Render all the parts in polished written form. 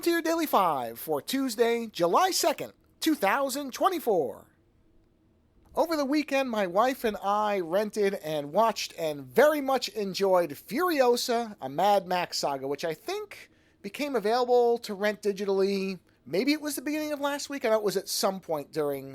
welcome to your Daily 5 for Tuesday, July 2nd, 2024. Over the weekend, my wife and I rented and watched and very much enjoyed Furiosa, a Mad Max saga, which I think became available to rent digitally. Maybe it was the beginning of last week. I know it was at some point during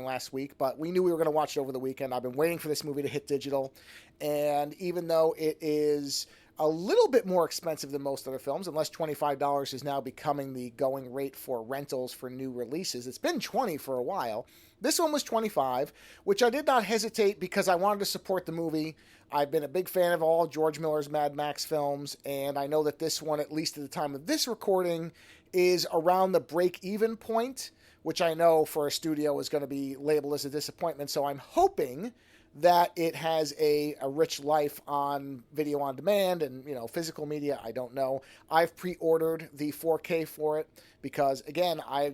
last week, but we knew we were going to watch it over the weekend. I've been waiting for this movie to hit digital, and even though it is a little bit more expensive than most other films, unless $25 is now becoming the going rate for rentals for new releases. It's been $20 for a while. This one was $25, which I did not hesitate because I wanted to support the movie. I've been a big fan of all George Miller's Mad Max films, and I know that this one, at least at the time of this recording, is around the break-even point, which I know for a studio is going to be labeled as a disappointment. So I'm hoping that it has a rich life on video on demand and, physical media. I don't know. I've pre-ordered the 4K for it because, again, I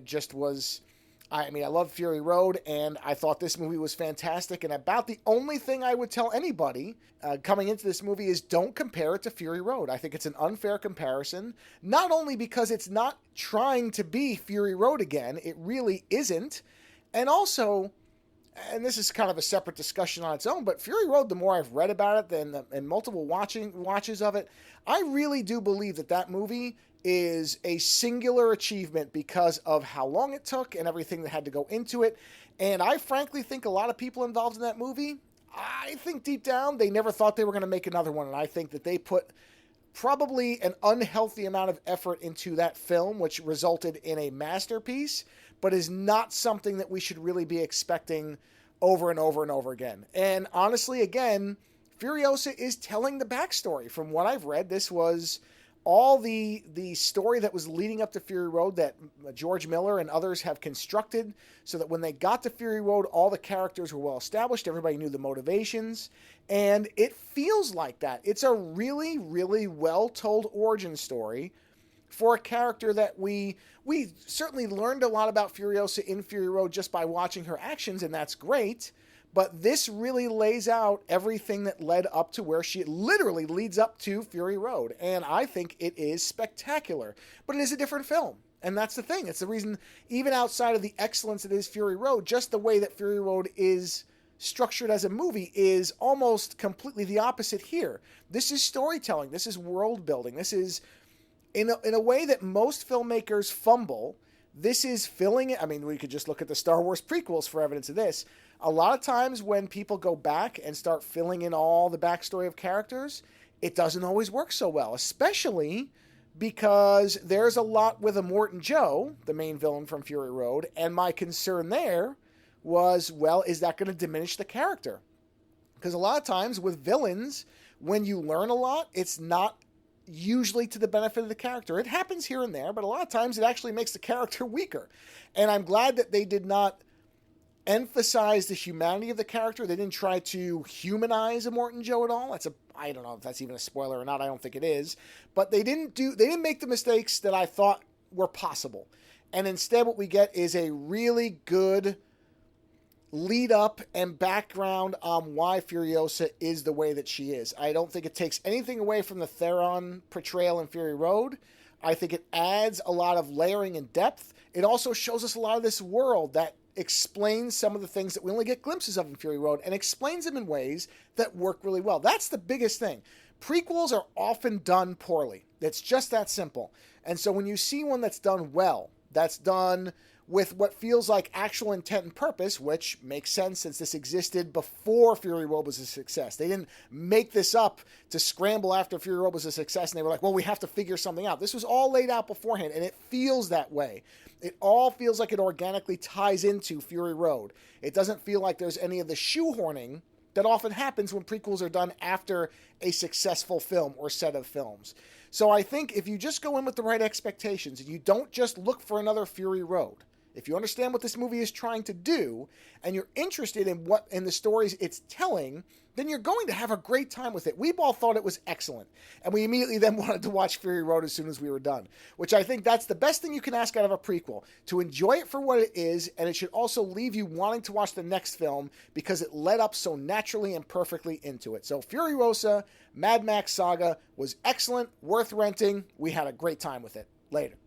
love Fury Road, and I thought this movie was fantastic. And about the only thing I would tell anybody coming into this movie is don't compare it to Fury Road. I think it's an unfair comparison, not only because it's not trying to be Fury Road again, it really isn't, and also, and this is kind of a separate discussion on its own, but Fury Road, the more I've read about it and multiple watches of it, I really do believe that movie is a singular achievement because of how long it took and everything that had to go into it. And I frankly think a lot of people involved in that movie, I think deep down they never thought they were going to make another one. And I think that they put probably an unhealthy amount of effort into that film, which resulted in a masterpiece, but is not something that we should really be expecting over and over and over again. And honestly, again, Furiosa is telling the backstory. From what I've read, this was all the story that was leading up to Fury Road that George Miller and others have constructed so that when they got to Fury Road, all the characters were well established. Everybody knew the motivations. And it feels like that. It's a really, really well-told origin story for a character that we certainly learned a lot about Furiosa in Fury Road just by watching her actions, and that's great. But this really lays out everything that led up to where she literally leads up to Fury Road. And I think it is spectacular. But it is a different film. And that's the thing. It's the reason, even outside of the excellence that is Fury Road, just the way that Fury Road is structured as a movie is almost completely the opposite here. This is storytelling. This is world building. This is, in a way that most filmmakers fumble, this is filling it. I mean, we could just look at the Star Wars prequels for evidence of this. A lot of times when people go back and start filling in all the backstory of characters, it doesn't always work so well, especially because there's a lot with Immortan Joe, the main villain from Fury Road, and my concern there was, well, is that going to diminish the character? Because a lot of times with villains, when you learn a lot, it's not usually to the benefit of the character. It happens here and there, but a lot of times it actually makes the character weaker. And I'm glad that they did not emphasize the humanity of the character. They didn't try to humanize Immortan Joe at all. I don't know if that's even a spoiler or not. I don't think it is. But they didn't make the mistakes that I thought were possible. And instead what we get is a really good lead up and background on why Furiosa is the way that she is. I don't think it takes anything away from the Theron portrayal in Fury Road. I think it adds a lot of layering and depth. It also shows us a lot of this world that explains some of the things that we only get glimpses of in Fury Road and explains them in ways that work really well. That's the biggest thing. Prequels are often done poorly. It's just that simple. And so when you see one that's done well, that's done with what feels like actual intent and purpose, which makes sense since this existed before Fury Road was a success. They didn't make this up to scramble after Fury Road was a success, and they were like, well, we have to figure something out. This was all laid out beforehand, and it feels that way. It all feels like it organically ties into Fury Road. It doesn't feel like there's any of the shoehorning that often happens when prequels are done after a successful film or set of films. So I think if you just go in with the right expectations, and you don't just look for another Fury Road, if you understand what this movie is trying to do, and you're interested in the stories it's telling, then you're going to have a great time with it. We all thought it was excellent, and we immediately then wanted to watch Fury Road as soon as we were done, which I think that's the best thing you can ask out of a prequel, to enjoy it for what it is, and it should also leave you wanting to watch the next film because it led up so naturally and perfectly into it. So Furiosa, Mad Max Saga was excellent, worth renting. We had a great time with it. Later.